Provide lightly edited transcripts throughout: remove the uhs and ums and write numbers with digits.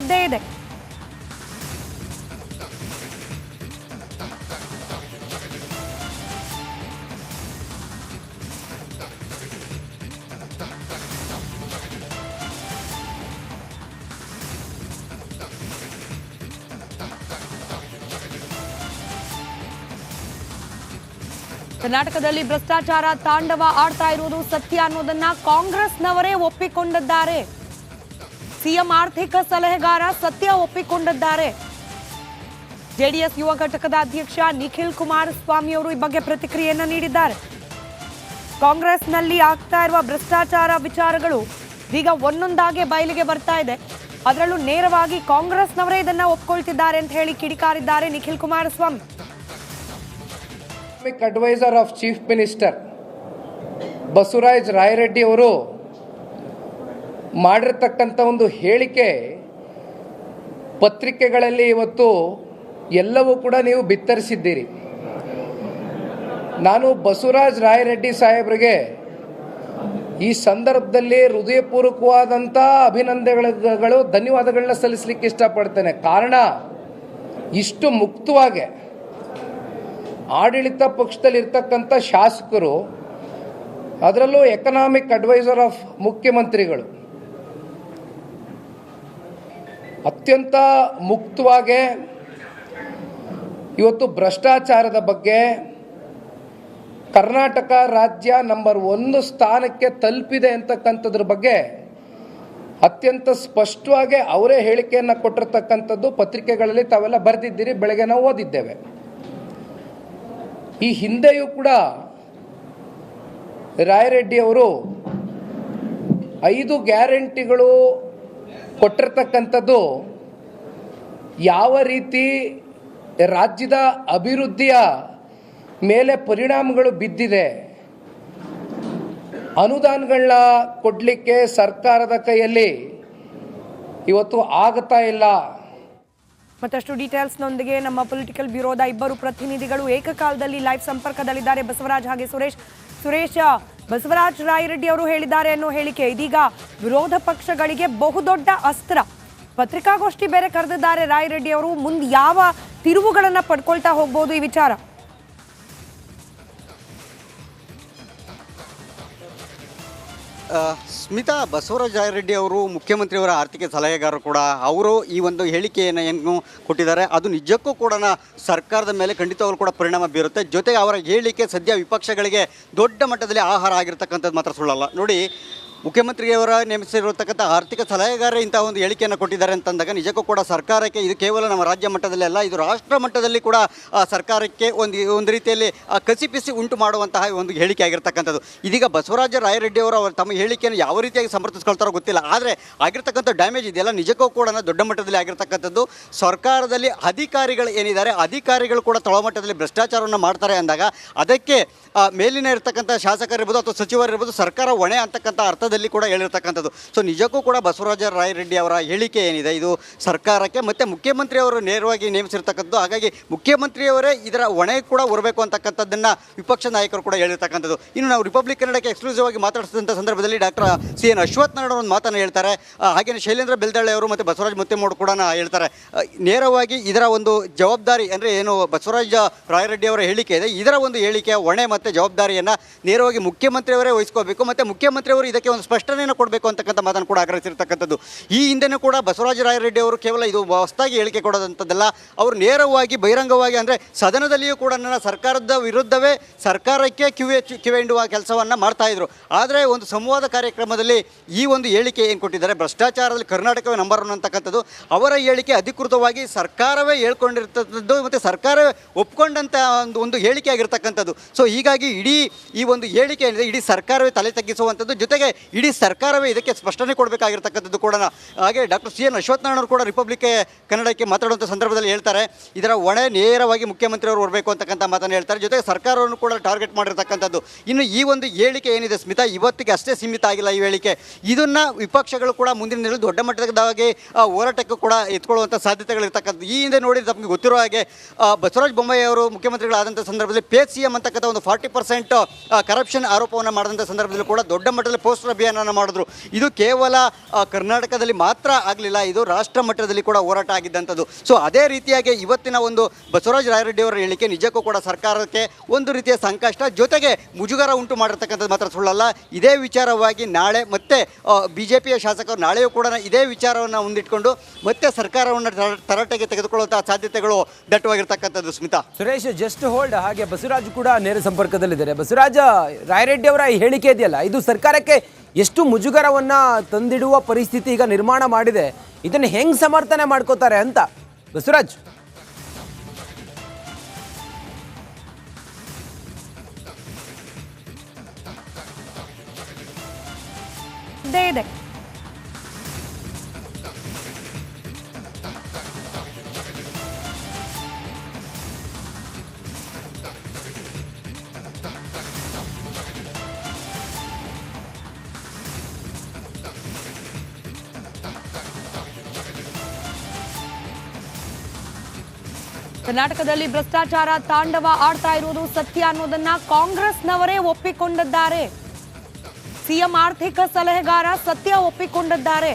ಇದ್ದೇ ಇದೆ. ಕರ್ನಾಟಕದಲ್ಲಿ ಭ್ರಷ್ಟಾಚಾರ ತಾಂಡವ ಆಡ್ತಾ ಇರುವುದು ಸತ್ಯ ಅನ್ನೋದನ್ನ ಕಾಂಗ್ರೆಸ್ನವರೇ ಒಪ್ಪಿಕೊಂಡಿದ್ದಾರೆ. ಸಿಎಂ ಆರ್ಥಿಕ ಸಲಹೆಗಾರ ಸತ್ಯ ಒಪ್ಪಿಕೊಂಡಿದ್ದಾರೆ. ಜೆಡಿಎಸ್ ಯುವ ಘಟಕದ ಅಧ್ಯಕ್ಷ ನಿಖಿಲ್ ಕುಮಾರಸ್ವಾಮಿ ಅವರು ಈ ಬಗ್ಗೆ ಪ್ರತಿಕ್ರಿಯೆಯನ್ನ ನೀಡಿದ್ದಾರೆ. ಕಾಂಗ್ರೆಸ್ನಲ್ಲಿ ಆಗ್ತಾ ಇರುವ ಭ್ರಷ್ಟಾಚಾರ ವಿಚಾರಗಳು ಈಗ ಒಂದೊಂದಾಗೆ ಬಯಲಿಗೆ ಬರ್ತಾ ಇದೆ. ಅದರಲ್ಲೂ ನೇರವಾಗಿ ಕಾಂಗ್ರೆಸ್ನವರೇ ಇದನ್ನ ಒಪ್ಕೊಳ್ತಿದ್ದಾರೆ ಅಂತ ಹೇಳಿ ಕಿಡಿಕಾರಿದ್ದಾರೆ Nikhil Kumaraswamy. Adviser of chief minister Basavaraj Rayareddy ಅವರು ಮಾಡಿರ್ತಕ್ಕಂಥ ಒಂದು ಹೇಳಿಕೆ ಪತ್ರಿಕೆಗಳಲ್ಲಿ ಇವತ್ತು ಎಲ್ಲವೂ ಕೂಡ ನೀವು ಬಿತ್ತರಿಸಿದ್ದೀರಿ. ನಾನು ಬಸವರಾಜ ರಾಯರೆಡ್ಡಿ ಸಾಹೇಬರಿಗೆ ಈ ಸಂದರ್ಭದಲ್ಲಿ ಹೃದಯಪೂರ್ವಕವಾದಂಥ ಅಭಿನಂದನೆಗಳು ಧನ್ಯವಾದಗಳನ್ನ ಸಲ್ಲಿಸಲಿಕ್ಕೆ ಇಷ್ಟಪಡ್ತೇನೆ. ಕಾರಣ ಇಷ್ಟು ಮುಕ್ತವಾಗಿ ಆಡಳಿತ ಪಕ್ಷದಲ್ಲಿ ಇರ್ತಕ್ಕಂಥ ಶಾಸಕರು, ಅದರಲ್ಲೂ ಎಕನಾಮಿಕ್ ಅಡ್ವೈಸರ್ ಆಫ್ ಮುಖ್ಯಮಂತ್ರಿಗಳು ಅತ್ಯಂತ ಮುಕ್ತವಾಗಿ ಇವತ್ತು ಭ್ರಷ್ಟಾಚಾರದ ಬಗ್ಗೆ ಕರ್ನಾಟಕ ರಾಜ್ಯ ನಂಬರ್ 1 ಸ್ಥಾನಕ್ಕೆ ತಲುಪಿದೆ ಅಂತಕ್ಕಂಥದ್ರ ಬಗ್ಗೆ ಅತ್ಯಂತ ಸ್ಪಷ್ಟವಾಗಿ ಅವರೇ ಹೇಳಿಕೆಯನ್ನು ಕೊಟ್ಟಿರ್ತಕ್ಕಂಥದ್ದು ಪತ್ರಿಕೆಗಳಲ್ಲಿ ತಾವೆಲ್ಲ ಬರೆದಿದ್ದೀರಿ, ಬೆಳಗ್ಗೆ ನಾವು ಓದಿದ್ದೇವೆ. ಈ ಹಿಂದೆಯೂ ಕೂಡ ರಾಯರೆಡ್ಡಿ ಅವರು 5 ಗ್ಯಾರಂಟಿಗಳು ಕೊಟ್ಟಿರ್ತಕ್ಕಂಥದ್ದು ಯಾವ ರೀತಿ ರಾಜ್ಯದ ಅಭಿವೃದ್ಧಿಯ ಮೇಲೆ ಪರಿಣಾಮಗಳು ಬಿದ್ದಿದೆ, ಅನುದಾನಗಳನ್ನ ಕೊಡಲಿಕ್ಕೆ ಸರ್ಕಾರದ ಕೈಯಲ್ಲಿ ಇವತ್ತು ಆಗ್ತಾ ಇಲ್ಲ. ಮತ್ತಷ್ಟು ಡೀಟೇಲ್ಸ್ನೊಂದಿಗೆ ನಮ್ಮ ಪೊಲಿಟಿಕಲ್ ಬ್ಯೂರೋದ ಇಬ್ಬರು ಪ್ರತಿನಿಧಿಗಳು ಏಕಕಾಲದಲ್ಲಿ ಲೈವ್ ಸಂಪರ್ಕದಲ್ಲಿದ್ದಾರೆ, ಬಸವರಾಜ್ ಹಾಗೆ ಸುರೇಶ್. ಬಸವರಾಜ್ ರಾಯರೆಡ್ಡಿ ಅವರು ಹೇಳಿದ್ದಾರೆ ಅನ್ನೋ ಹೇಳಿಕೆ ಇದೀಗ ವಿರೋಧ ಪಕ್ಷಗಳಿಗೆ ಬಹುದೊಡ್ಡ ಅಸ್ತ್ರ. ಪತ್ರಿಕಾಗೋಷ್ಠಿ ಬೇರೆ ಕರೆದಿದ್ದಾರೆ ರಾಯರೆಡ್ಡಿ ಅವರು. ಮುಂದೆ ಯಾವ ತಿರುವುಗಳನ್ನ ಪಡ್ಕೊಳ್ತಾ ಹೋಗ್ಬೋದು ಈ ವಿಚಾರ? ಸ್ಮಿತಾ, ಬಸವರಾಜ ರಾಯರೆಡ್ಡಿ ಅವರು ಮುಖ್ಯಮಂತ್ರಿಯವರ ಆರ್ಥಿಕ ಸಲಹೆಗಾರರು ಕೂಡ. ಅವರು ಈ ಒಂದು ಹೇಳಿಕೆಯನ್ನು ಏನು ಕೊಟ್ಟಿದ್ದಾರೆ ಅದು ನಿಜಕ್ಕೂ ಕೂಡ ಸರ್ಕಾರದ ಮೇಲೆ ಖಂಡಿತವಾಗ್ಲೂ ಕೂಡ ಪರಿಣಾಮ ಬೀರುತ್ತೆ. ಜೊತೆಗೆ ಅವರ ಹೇಳಿಕೆ ಸದ್ಯ ವಿಪಕ್ಷಗಳಿಗೆ ದೊಡ್ಡ ಮಟ್ಟದಲ್ಲಿ ಆಹಾರ ಆಗಿರ್ತಕ್ಕಂಥದ್ದು ಮಾತ್ರ ಸುಳ್ಳಲ್ಲ. ನೋಡಿ, ಮುಖ್ಯಮಂತ್ರಿಯವರ ನೇಮಿಸಿರತಕ್ಕಂಥ ಆರ್ಥಿಕ ಸಲಹೆಗಾರ ಇಂತಹ ಒಂದು ಹೇಳಿಕೆಯನ್ನು ಕೊಟ್ಟಿದ್ದಾರೆ ಅಂತಂದಾಗ ನಿಜಕ್ಕೂ ಕೂಡ ಸರ್ಕಾರಕ್ಕೆ ಇದು ಕೇವಲ ನಮ್ಮ ರಾಜ್ಯ ಮಟ್ಟದಲ್ಲಿ ಅಲ್ಲ, ಇದು ರಾಷ್ಟ್ರ ಮಟ್ಟದಲ್ಲಿ ಕೂಡ ಸರ್ಕಾರಕ್ಕೆ ಒಂದು ರೀತಿಯಲ್ಲಿ ಕಸಿಪಿಸಿ ಉಂಟು ಮಾಡುವಂತಹ ಒಂದು ಹೇಳಿಕೆ ಆಗಿರ್ತಕ್ಕಂಥದ್ದು. ಇದೀಗ ಬಸವರಾಜ ರಾಯರೆಡ್ಡಿ ಅವರು ತಮ್ಮ ಹೇಳಿಕೆಯನ್ನು ಯಾವ ರೀತಿಯಾಗಿ ಸಮರ್ಥಿಸ್ಕೊಳ್ತಾರೋ ಗೊತ್ತಿಲ್ಲ, ಆದರೆ ಆಗಿರ್ತಕ್ಕಂಥ ಡ್ಯಾಮೇಜ್ ಇದೆಯಲ್ಲ ನಿಜಕ್ಕೂ ಕೂಡ ದೊಡ್ಡ ಮಟ್ಟದಲ್ಲಿ ಆಗಿರ್ತಕ್ಕಂಥದ್ದು. ಸರ್ಕಾರದಲ್ಲಿ ಅಧಿಕಾರಿಗಳು ಏನಿದ್ದಾರೆ, ಅಧಿಕಾರಿಗಳು ಕೂಡ ತಳಮಟ್ಟದಲ್ಲಿ ಭ್ರಷ್ಟಾಚಾರವನ್ನು ಮಾಡ್ತಾರೆ ಅಂದಾಗ ಅದಕ್ಕೆ ಮೇಲಿನ ಇರ್ತಕ್ಕಂಥ ಶಾಸಕರಿರ್ಬೋದು ಅಥವಾ ಸಚಿವರಿರ್ಬೋದು ಸರ್ಕಾರ ಹೊಣೆ ಅಂತಕ್ಕಂಥ ಅರ್ಥದಲ್ಲಿ ಕೂಡ ಹೇಳಿರ್ತಕ್ಕಂಥದ್ದು. ಸೊ ನಿಜಕ್ಕೂ ಕೂಡ ಬಸವರಾಜ ರಾಯರೆಡ್ಡಿ ಅವರ ಹೇಳಿಕೆ ಏನಿದೆ ಇದು ಸರ್ಕಾರಕ್ಕೆ ಮತ್ತು ಮುಖ್ಯಮಂತ್ರಿಯವರು ನೇರವಾಗಿ ನೇಮಿಸಿರ್ತಕ್ಕಂಥದ್ದು. ಹಾಗಾಗಿ ಮುಖ್ಯಮಂತ್ರಿಯವರೇ ಇದರ ಹೊಣೆ ಕೂಡ ಹೊರಬೇಕು ಅಂತಕ್ಕಂಥದ್ದನ್ನು ವಿಪಕ್ಷ ನಾಯಕರು ಕೂಡ ಹೇಳಿರ್ತಕ್ಕಂಥದ್ದು. ಇನ್ನು ನಾವು ರಿಪಬ್ಲಿಕ್ ಕನ್ನಡಕ್ಕೆ ಎಕ್ಸ್ಕ್ಲೂಸಿವ್ ಆಗಿ ಮಾತಾಡಿಸಿದಂಥ ಸಂದರ್ಭದಲ್ಲಿ ಡಾಕ್ಟರ್ CN ಅಶ್ವತ್ಥನಾರಾಯಣ ಒಂದು ಮಾತನ್ನು ಹೇಳ್ತಾರೆ. ಹಾಗೆಯೇ ಶೈಲೇಂದ್ರ ಬೆಲ್ದಳ್ಳಿ ಅವರು ಮತ್ತು ಬಸವರಾಜ ಮುತ್ತೇಮೋಡ್ ಕೂಡ ಹೇಳ್ತಾರೆ. ನೇರವಾಗಿ ಇದರ ಒಂದು ಜವಾಬ್ದಾರಿ ಅಂದರೆ ಏನು ಬಸವರಾಜ ರಾಯರೆಡ್ಡಿ ಅವರ ಹೇಳಿಕೆ ಇದೆ, ಇದರ ಒಂದು ಹೇಳಿಕೆಯ ಹೊಣೆ ಮತ್ತು ಜವಾಬ್ದಾರಿಯನ್ನು ನೇರವಾಗಿ ಮುಖ್ಯಮಂತ್ರಿಯವರೇ ವಹಿಸ್ಕೋಬೇಕು ಮತ್ತು ಮುಖ್ಯಮಂತ್ರಿಯವರು ಇದಕ್ಕೆ ಒಂದು ಸ್ಪಷ್ಟನೆಯನ್ನು ಕೊಡಬೇಕು ಅಂತಕ್ಕಂಥ ಮಾತನ್ನು ಕೂಡ ಆಗ್ರಹಿಸಿರ್ತಕ್ಕಂಥದ್ದು. ಈ ಹಿಂದೆನೂ ಕೂಡ ಬಸವರಾಜ ರಾಯರೆಡ್ಡಿ ಅವರು ಕೇವಲ ಇದು ಹೊಸದಾಗಿ ಹೇಳಿಕೆ ಕೊಡೋದಂಥದ್ದಲ್ಲ, ಅವರು ನೇರವಾಗಿ ಬಹಿರಂಗವಾಗಿ ಅಂದರೆ ಸದನದಲ್ಲಿಯೂ ಕೂಡ ನನ್ನ ಸರ್ಕಾರದ ವಿರುದ್ಧವೇ ಸರ್ಕಾರಕ್ಕೆ ಕಿವಿ ಹಿಂಡುವ ಕೆಲಸವನ್ನು ಮಾಡ್ತಾಯಿದ್ರು. ಆದರೆ ಒಂದು ಸಂವಾದ ಕಾರ್ಯಕ್ರಮದಲ್ಲಿ ಈ ಒಂದು ಹೇಳಿಕೆ ಏನು ಕೊಟ್ಟಿದ್ದಾರೆ, ಭ್ರಷ್ಟಾಚಾರದಲ್ಲಿ ಕರ್ನಾಟಕವೇ ನಂಬರ್ 1 ಅಂತಕ್ಕಂಥದ್ದು ಅವರ ಹೇಳಿಕೆ ಅಧಿಕೃತವಾಗಿ ಸರ್ಕಾರವೇ ಹೇಳ್ಕೊಂಡಿರ್ತಕ್ಕಂಥದ್ದು ಮತ್ತು ಸರ್ಕಾರವೇ ಒಪ್ಕೊಂಡಂಥ ಒಂದು ಹೇಳಿಕೆ ಆಗಿರ್ತಕ್ಕಂಥದ್ದು. ಸೊ ಹೀಗಾಗಿ ಇಡೀ ಈ ಒಂದು ಹೇಳಿಕೆ ಏನಿದೆ ಇಡೀ ಸರ್ಕಾರವೇ ತಲೆ ತಗ್ಗಿಸುವಂಥದ್ದು, ಜೊತೆಗೆ ಇಡೀ ಸರ್ಕಾರವೇ ಇದಕ್ಕೆ ಸ್ಪಷ್ಟನೆ ಕೊಡಬೇಕಾಗಿರ್ತಕ್ಕಂಥದ್ದು ಕೂಡ. ಹಾಗೆ ಡಾಕ್ಟರ್ CN ಅಶ್ವತ್ಥನಾರಾಯಣ ಅವರು ಕೂಡ ರಿಪಬ್ಲಿಕ್ ಕನ್ನಡಕ್ಕೆ ಮಾತಾಡುವಂಥ ಸಂದರ್ಭದಲ್ಲಿ ಹೇಳ್ತಾರೆ, ಇದರ ಹೊಣೆ ನೇರವಾಗಿ ಮುಖ್ಯಮಂತ್ರಿಯವರು ಬರಬೇಕು ಅಂತಕ್ಕಂಥ ಮಾತನ್ನು ಹೇಳ್ತಾರೆ. ಜೊತೆಗೆ ಸರ್ಕಾರವನ್ನು ಕೂಡ ಟಾರ್ಗೆಟ್ ಮಾಡಿರ್ತಕ್ಕಂಥದ್ದು. ಇನ್ನು ಈ ಒಂದು ಹೇಳಿಕೆ ಏನಿದೆ ಸ್ಮಿತಾ, ಇವತ್ತಿಗೆ ಅಷ್ಟೇ ಸೀಮಿತ ಆಗಿಲ್ಲ ಈ ಹೇಳಿಕೆ. ಇದನ್ನು ವಿಪಕ್ಷಗಳು ಕೂಡ ಮುಂದಿನ ದಿನದಲ್ಲಿ ದೊಡ್ಡ ಮಟ್ಟದಾಗಿ ಹೋರಾಟಕ್ಕೂ ಕೂಡ ಎತ್ಕೊಳ್ಳುವಂಥ ಸಾಧ್ಯತೆಗಳಿರ್ತಕ್ಕಂಥದ್ದು. ಈ ಹಿಂದೆ ನೋಡಿ ತಮಗೆ ಗೊತ್ತಿರೋ ಹಾಗೆ ಬಸವರಾಜ ಬೊಮ್ಮಾಯಿ ಅವರು ಮುಖ್ಯಮಂತ್ರಿಗಳಾದಂಥ ಸಂದರ್ಭದಲ್ಲಿ ಪೇ CM ಅಂತಕ್ಕಂಥ ಒಂದು 40% ಕರಪ್ಷನ್ ಆರೋಪವನ್ನು ಮಾಡಿದಂಥ ಸಂದರ್ಭದಲ್ಲಿ ಕೂಡ ದೊಡ್ಡ ಮಟ್ಟದಲ್ಲಿ ಪೋಸ್ಟರ್ ಅಭಿಯಾನ ಮಾಡಿದ್ರು. ಇದು ಕೇವಲ ಕರ್ನಾಟಕದಲ್ಲಿ ಮಾತ್ರ ಆಗಲಿಲ್ಲ, ಇದು ರಾಷ್ಟ್ರ ಮಟ್ಟದಲ್ಲಿ ಕೂಡ ಹೋರಾಟ ಆಗಿದ್ದಂಥದ್ದು. ಸೊ ಅದೇ ರೀತಿಯಾಗಿ ಇವತ್ತಿನ ಒಂದು ಬಸವರಾಜ ರಾಯರೆಡ್ಡಿ ಅವರ ಹೇಳಿಕೆ ನಿಜಕ್ಕೂ ಕೂಡ ಸರ್ಕಾರಕ್ಕೆ ಒಂದು ರೀತಿಯ ಸಂಕಷ್ಟ, ಜೊತೆಗೆ ಮುಜುಗರ ಉಂಟು ಮಾಡಿರ್ತಕ್ಕಂಥದ್ದು ಮಾತ್ರ ಸುಳ್ಳಲ್ಲ. ಇದೇ ವಿಚಾರವಾಗಿ ನಾಳೆ ಮತ್ತೆ ಬಿಜೆಪಿಯ ಶಾಸಕರು ನಾಳೆಯೂ ಕೂಡ ಇದೇ ವಿಚಾರವನ್ನು ಮುಂದಿಟ್ಕೊಂಡು ಮತ್ತೆ ಸರ್ಕಾರವನ್ನು ತರಾಟೆಗೆ ತೆಗೆದುಕೊಳ್ಳುವಂತಹ ಸಾಧ್ಯತೆಗಳು ದಟ್ಟವಾಗಿರ್ತಕ್ಕಂಥದ್ದು. Smita, Suresh just hold. ಹಾಗೆ ಬಸವರಾಜ್ ಕೂಡ ನೇರ ಸಂಪರ್ಕದಲ್ಲಿದ್ದಾರೆ. ಬಸವರಾಜ, ರಾಯರೆಡ್ಡಿ ಅವರ ಈ ಹೇಳಿಕೆ ಇದೆಯಲ್ಲ, ಇದು ಸರ್ಕಾರಕ್ಕೆ ಎಷ್ಟು ಮುಜುಗರವನ್ನ ತಂದಿಡುವ ಪರಿಸ್ಥಿತಿ ಈಗ ನಿರ್ಮಾಣ ಮಾಡಿದೆ, ಇದನ್ನು ಹೆಂಗ್ ಸಮರ್ಥನೆ ಮಾಡ್ಕೋತಾರೆ ಅಂತ ಬಸವರಾಜ್? ಇದೆ ಕರ್ನಾಟಕದಲ್ಲಿ ಭ್ರಷ್ಟಾಚಾರ ತಾಂಡವ ಆಡ್ತಾ ಇರುವುದು ಸತ್ಯ ಅನ್ನೋದನ್ನ ಕಾಂಗ್ರೆಸ್ನವರೇ ಒಪ್ಪಿಕೊಂಡಿದ್ದಾರೆ. ಸಿಎಂ ಆರ್ಥಿಕ ಸಲಹೆಗಾರ ಸತ್ಯ ಒಪ್ಪಿಕೊಂಡಿದ್ದಾರೆ.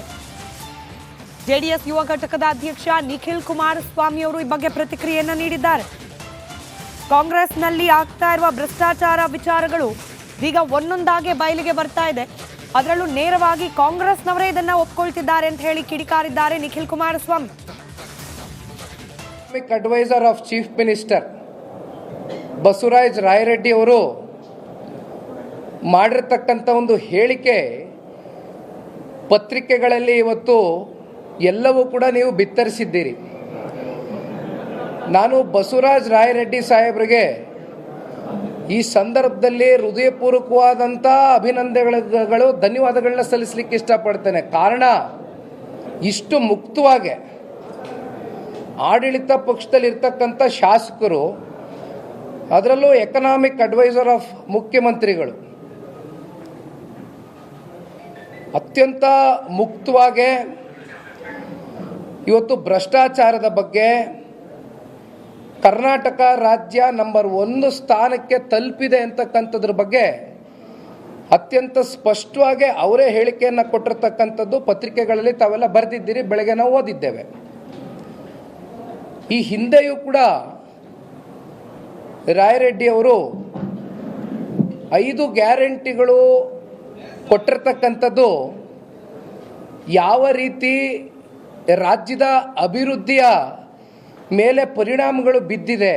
ಜೆಡಿಎಸ್ ಯುವ ಘಟಕದ ಅಧ್ಯಕ್ಷ ನಿಖಿಲ್ ಕುಮಾರಸ್ವಾಮಿ ಅವರು ಈ ಬಗ್ಗೆ ಪ್ರತಿಕ್ರಿಯೆಯನ್ನ ನೀಡಿದ್ದಾರೆ. ಕಾಂಗ್ರೆಸ್ನಲ್ಲಿ ಆಗ್ತಾ ಇರುವ ಭ್ರಷ್ಟಾಚಾರ ವಿಚಾರಗಳು ಈಗ ಒಂದೊಂದಾಗೆ ಬಯಲಿಗೆ ಬರ್ತಾ ಇದೆ. ಅದರಲ್ಲೂ ನೇರವಾಗಿ ಕಾಂಗ್ರೆಸ್ನವರೇ ಇದನ್ನ ಒಪ್ಕೊಳ್ತಿದ್ದಾರೆ ಅಂತ ಹೇಳಿ ಕಿಡಿಕಾರಿದ್ದಾರೆ Nikhil Kumaraswamy. Adviser of chief minister Basavaraj Rayareddy ಅವರು ಮಾಡಿರ್ತಕ್ಕಂಥ ಒಂದು ಹೇಳಿಕೆ ಪತ್ರಿಕೆಗಳಲ್ಲಿ ಇವತ್ತು ಎಲ್ಲವೂ ಕೂಡ ನೀವು ಬಿತ್ತರಿಸಿದ್ದೀರಿ. ನಾನು ಬಸವರಾಜ ರಾಯರೆಡ್ಡಿ ಸಾಹೇಬರಿಗೆ ಈ ಸಂದರ್ಭದಲ್ಲಿ ಹೃದಯಪೂರ್ವಕವಾದಂಥ ಅಭಿನಂದನೆಗಳು, ಧನ್ಯವಾದಗಳನ್ನ ಸಲ್ಲಿಸಲಿಕ್ಕೆ ಇಷ್ಟಪಡ್ತೇನೆ. ಕಾರಣ, ಇಷ್ಟು ಮುಕ್ತವಾಗಿ ಆಡಳಿತ ಪಕ್ಷದಲ್ಲಿರ್ತಕ್ಕಂಥ ಶಾಸಕರು, ಅದರಲ್ಲೂ ಎಕನಾಮಿಕ್ ಅಡ್ವೈಸರ್ ಆಫ್ ಮುಖ್ಯಮಂತ್ರಿಗಳು ಅತ್ಯಂತ ಮುಕ್ತವಾಗಿ ಇವತ್ತು ಭ್ರಷ್ಟಾಚಾರದ ಬಗ್ಗೆ ಕರ್ನಾಟಕ ರಾಜ್ಯ ನಂಬರ್ 1 ಸ್ಥಾನಕ್ಕೆ ತಲುಪಿದೆ ಅಂತಕ್ಕಂಥದ್ರ ಬಗ್ಗೆ ಅತ್ಯಂತ ಸ್ಪಷ್ಟವಾಗಿ ಅವರೇ ಹೇಳಿಕೆಯನ್ನು ಕೊಟ್ಟಿರ್ತಕ್ಕಂಥದ್ದು ಪತ್ರಿಕೆಗಳಲ್ಲಿ ತಾವೆಲ್ಲ ಬರೆದಿದ್ದೀರಿ, ಬೆಳಗ್ಗೆ ನಾವು ಓದಿದ್ದೇವೆ. ಈ ಹಿಂದೆಯೂ ಕೂಡ ರಾಯರೆಡ್ಡಿ ಅವರು 5 ಗ್ಯಾರಂಟಿಗಳು ಕೊಟ್ಟಿರ್ತಕ್ಕಂಥದ್ದು ಯಾವ ರೀತಿ ರಾಜ್ಯದ ಅಭಿವೃದ್ಧಿಯ ಮೇಲೆ ಪರಿಣಾಮಗಳು ಬಿದ್ದಿದೆ,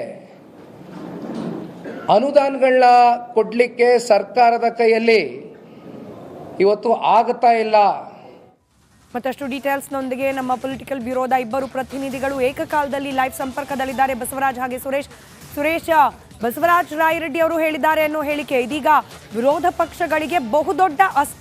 ಅನುದಾನಗಳನ್ನ ಕೊಡಲಿಕ್ಕೆ ಸರ್ಕಾರದ ಕೈಯಲ್ಲಿ ಇವತ್ತು ಆಗ್ತಾ ಇಲ್ಲ. ಮತ್ತಷ್ಟು ಡೀಟೇಲ್ಸ್ನೊಂದಿಗೆ ನಮ್ಮ ಪೊಲಿಟಿಕಲ್ ಬ್ಯೂರೋದ ಇಬ್ಬರು ಪ್ರತಿನಿಧಿಗಳು ಏಕಕಾಲದಲ್ಲಿ ಲೈವ್ ಸಂಪರ್ಕದಲ್ಲಿದ್ದಾರೆ, ಬಸವರಾಜ್ ಹಾಗೆ ಸುರೇಶ್. ಬಸವರಾಜ ರಾಯರೆಡ್ಡಿ ಅವರು ಹೇಳಿದ್ದಾರೆ ಅನ್ನೋ ಹೇಳಿಕೆ ಇದೀಗ ವಿರೋಧ ಪಕ್ಷಗಳಿಗೆ ಬಹುದೊಡ್ಡ ಅಸ್ತ್ರ